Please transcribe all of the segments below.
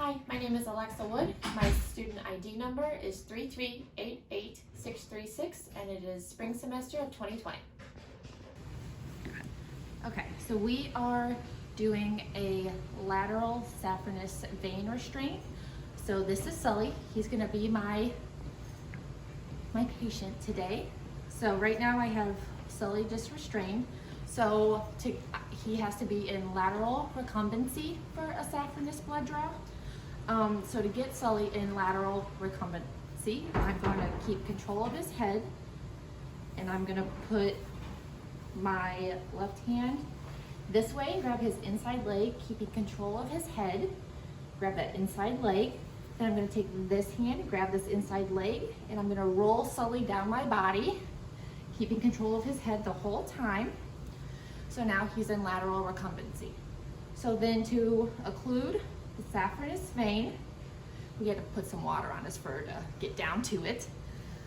Hi, my name is Alexa Wood. My student ID number is 3388636 and it is spring semester of 2020. Okay, so we are doing a lateral saphenous vein restraint. So this is Sully. He's gonna be my patient today. So right now I have Sully just restrained. So he has to be in lateral recumbency for a saphenous blood draw. So to get Sully in lateral recumbency, I'm going to keep control of his head, and I'm going to put my left hand this way, grab his inside leg, keeping control of his head, grab that inside leg. Then I'm going to take this hand, grab this inside leg, and I'm going to roll Sully down my body, keeping control of his head the whole time. So now he's in lateral recumbency. So then to occlude the saphenous vein, we had to put some water on his fur to get down to it.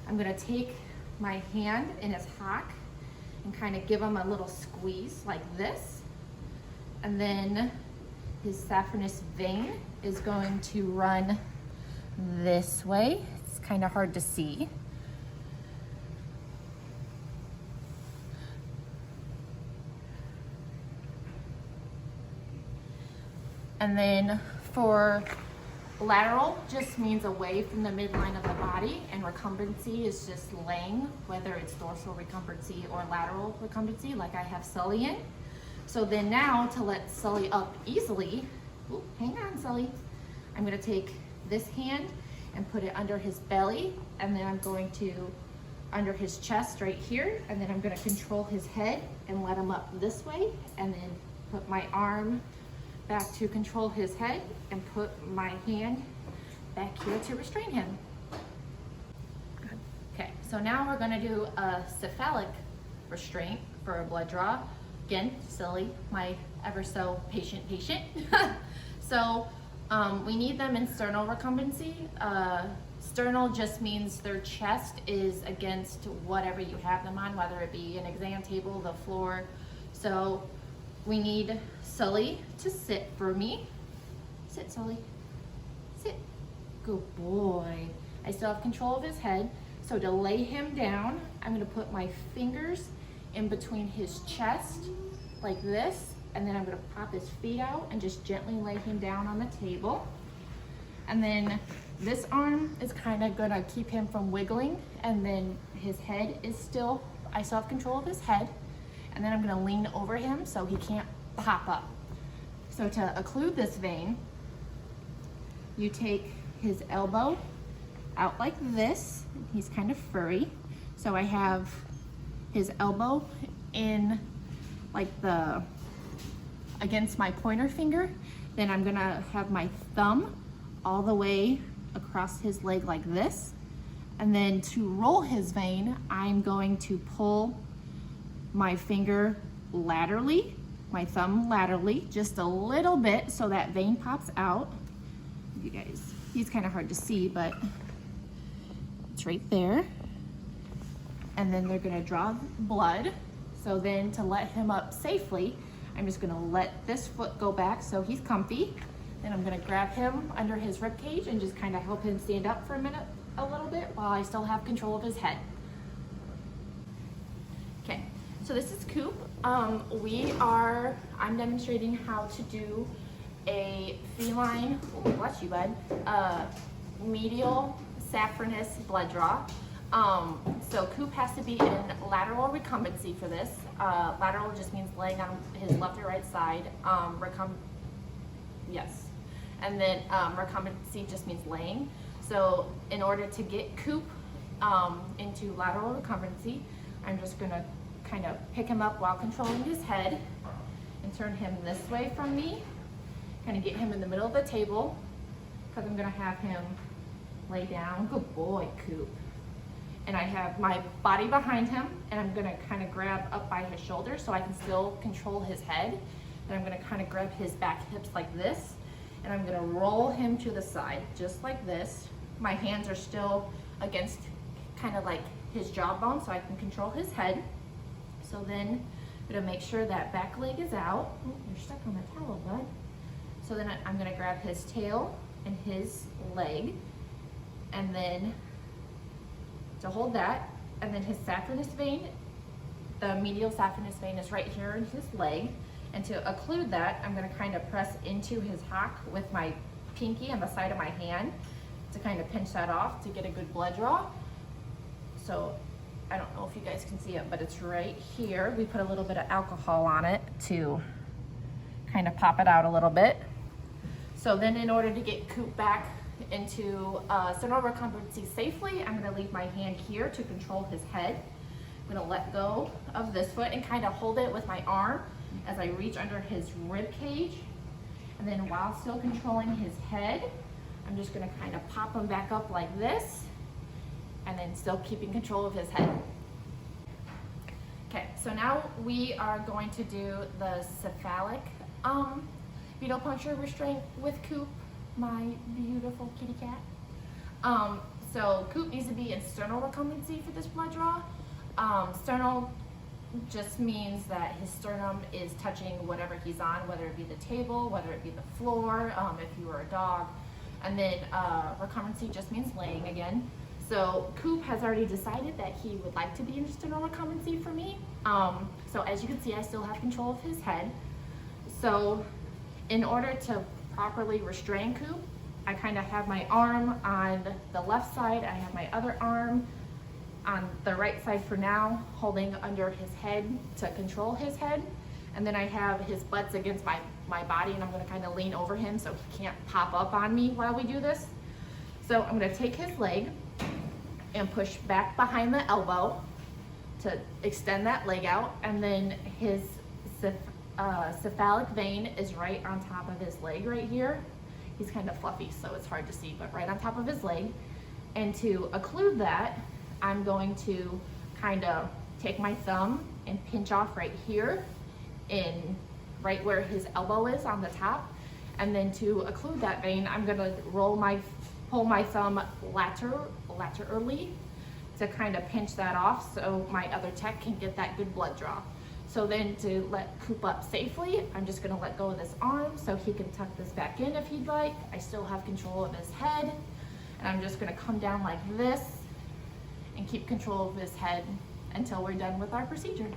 I'm gonna take my hand in his hock and kind of give him a little squeeze like this. And then his saphenous vein is going to run this way. It's kind of hard to see. And then for lateral just means away from the midline of the body, and recumbency is just laying, whether it's dorsal recumbency or lateral recumbency like I have Sully in. So then now to let Sully up easily, hang on Sully, I'm gonna take this hand and put it under his belly, and then I'm going to under his chest right here, and then I'm gonna control his head and let him up this way, and then put my arm back to control his head and put my hand back here to restrain him. Okay, so now we're gonna do a cephalic restraint for a blood draw. Again, Sully, my ever so patient. So we need them in sternal recumbency. Sternal just means their chest is against whatever you have them on, whether it be an exam table, the floor. So we need Sully to sit for me. Sit, Sully. Sit. Good boy. I still have control of his head. So to lay him down, I'm gonna put my fingers in between his chest like this, and then I'm gonna pop his feet out and just gently lay him down on the table. And then this arm is kind of gonna keep him from wiggling, and then his head is still, I still have control of his head. And then I'm gonna lean over him so he can't pop up. So to occlude this vein, you take his elbow out like this. He's kind of furry. So I have his elbow in like against my pointer finger. Then I'm gonna have my thumb all the way across his leg like this. And then to roll his vein, I'm going to pull my finger laterally, my thumb laterally, just a little bit so that vein pops out. You guys, he's kind of hard to see, but it's right there. And then they're gonna draw blood. So then to let him up safely, I'm just gonna let this foot go back so he's comfy. Then I'm gonna grab him under his rib cage and just kind of help him stand up for a minute, a little bit, while I still have control of his head. Okay. So this is Coop. I'm demonstrating how to do a feline, oh, bless you bud, medial saphenous blood draw. So Coop has to be in lateral recumbency for this. Lateral just means laying on his left or right side. Yes. And then recumbency just means laying. So in order to get Coop into lateral recumbency, I'm just gonna kind of pick him up while controlling his head and turn him this way from me, kind of get him in the middle of the table, because I'm gonna have him lay down. Good boy, Coop. And I have my body behind him, and I'm gonna kind of grab up by his shoulder so I can still control his head. And I'm gonna kind of grab his back hips like this, and I'm gonna roll him to the side, just like this. My hands are still against kind of like his jawbone so I can control his head. So then I'm gonna make sure that back leg is out. Oh, you're stuck on the towel, bud. So then I'm gonna grab his tail in his leg, and then to hold that, and then his saphenous vein, the medial saphenous vein is right here in his leg, and to occlude that, I'm going to kind of press into his hock with my pinky on the side of my hand to kind of pinch that off to get a good blood draw. So I don't know if you guys can see it, but it's right here. We put a little bit of alcohol on it to kind of pop it out a little bit. So then in order to get Coop back into sternal recumbency safely, I'm going to leave my hand here to control his head. I'm going to let go of this foot and kind of hold it with my arm as I reach under his rib cage. And then while still controlling his head, I'm just going to kind of pop him back up like this, and then still keeping control of his head. Okay, so now we are going to do the cephalic venipuncture restraint with Coop, my beautiful kitty cat. So Coop needs to be in sternal recumbency for this blood draw. Sternal just means that his sternum is touching whatever he's on, whether it be the table, whether it be the floor, if you were a dog. And then recumbency just means laying again. So Coop has already decided that he would like to be in sternal recumbency for me. So as you can see, I still have control of his head. So in order to properly restrain Coop, I kind of have my arm on the left side. I have my other arm on the right side for now, holding under his head to control his head. And then I have his butts against my body, and I'm gonna kind of lean over him so he can't pop up on me while we do this. So I'm gonna take his leg and push back behind the elbow to extend that leg out, and then his cephalic vein is right on top of his leg right here. He's kind of fluffy, so it's hard to see, but right on top of his leg. And to occlude that, I'm going to kind of take my thumb and pinch off right here, in right where his elbow is on the top. And then to occlude that vein, I'm gonna pull my thumb laterally to kind of pinch that off so my other tech can get that good blood draw. So then to let Coop up safely, I'm just gonna let go of this arm so he can tuck this back in if he'd like. I still have control of his head. And I'm just gonna come down like this and keep control of his head until we're done with our procedure.